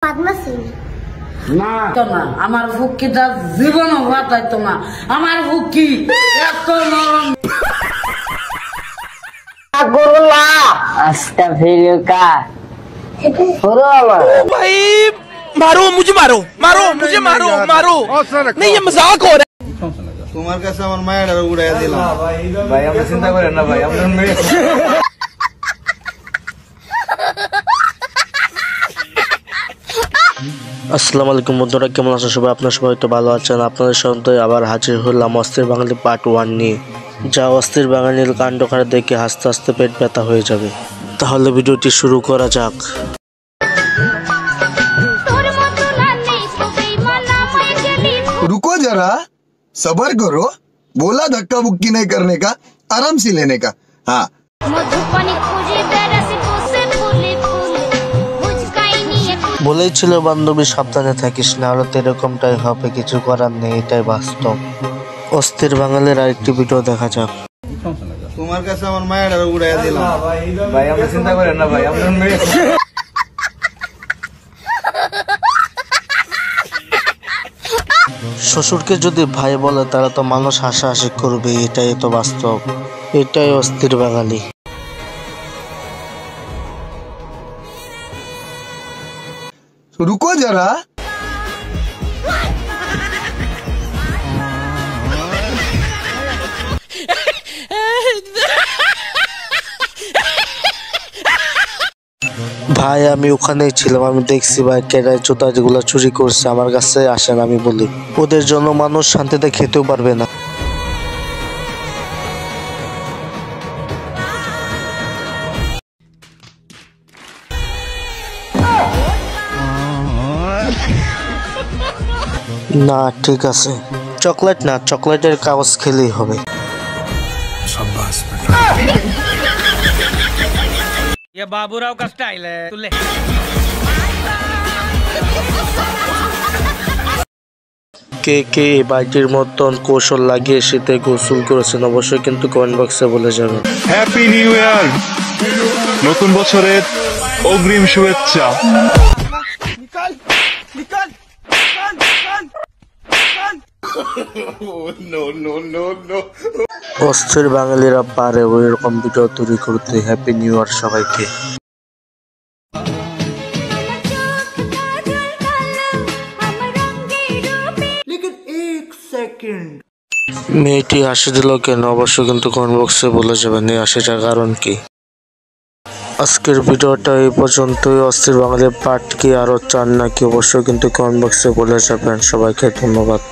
पद्मा सिंह না তো না আমার ফুকিটা জীবন বাঁচাইতো না আমার ফুকি এত নরম अगुरुल्लाह अस्तगफिरुल्लाह भाई मारो मुझे मारो मारो मुझे मारो मारो नहीं ये मजाक हो रहा है তোমার কাছে আমার মায়ের উড়াইয়া দিলাম ভাই আমরা চিন্তা করেন না ভাই আমরা আসসালামু আলাইকুম বন্ধুরা, কেমন আছেন সবাই? আপনারা সবাই তো ভালো আছেন। আপনাদের সঙ্গে আবার হাজির হলাম অস্থির বাঙালি পার্ট 1 নিয়ে। যা অস্থির বাঙালির কাণ্ডকার দেখে হাসতে হাসতে পেট ব্যথা হয়ে যাবে। তাহলে ভিডিওটি শুরু করা যাক। रुको जरा सबर करो, बोला धक्का बुक्की नहीं करने का, आराम से लेने का। हाँ বলেছিল বান্ধবী সাবধানে থাকিস, না হলে তো এরকমটাই হবে, কিছু করার নেই, এটাই বাস্তব। অস্থির বাঙালির আরেকটি ভিডিও দেখা যাক। তোমার কাছে আমার মায়ের উড়াইয়া দিলাম ভাই আমরা চিন্তা করেন না ভাই আমরা শ্বশুরকে যদি ভাই বলে তারা তো মানুষ হাসাহাসি করবে, এটাই তো বাস্তব, এটাই অস্থির বাঙালি। रुको जरा ভাই আমি ওখানেই ছিলাম, আমি দেখছি ভাই কেডাই জুতা যেগুলো চুরি করছে, আমার কাছে আসেন আমি বলি, ওদের জন্য মানুষ শান্তিতে খেতেও পারবে না। না ঠিক আছে, চকলেট না, চকলেটের কাগজ খেলেই হবে। ये बाबूराव का स्टाइल है तू ले কে কে এই বাইটির মতন কৌশল লাগিয়ে শীতে গোসল করেছেন অবশ্যই কিন্তু কমেন্ট বক্সে বলে যাবেন। হ্যাপি নিউ ইয়ার, নতুন বছরের অগ্রিম শুভেচ্ছা। অস্থির বাঙালিরা পারে ওই রকম ভিডিও তৈরি করতে। হ্যাপি নিউ ইয়ার সবাইকে। মেয়েটি হাসি দিল কেন অবশ্যই কিন্তু কমেন্ট বক্সে বলে যাবেন, এই হাসিটার কারণ কি। আজকের ভিডিওটা এই পর্যন্তই। অস্থির বাঙালির পার্ট কি আরো চান নাকি অবশ্যই কিন্তু কমেন্ট বক্সে বলে যাবেন। সবাইকে ধন্যবাদ।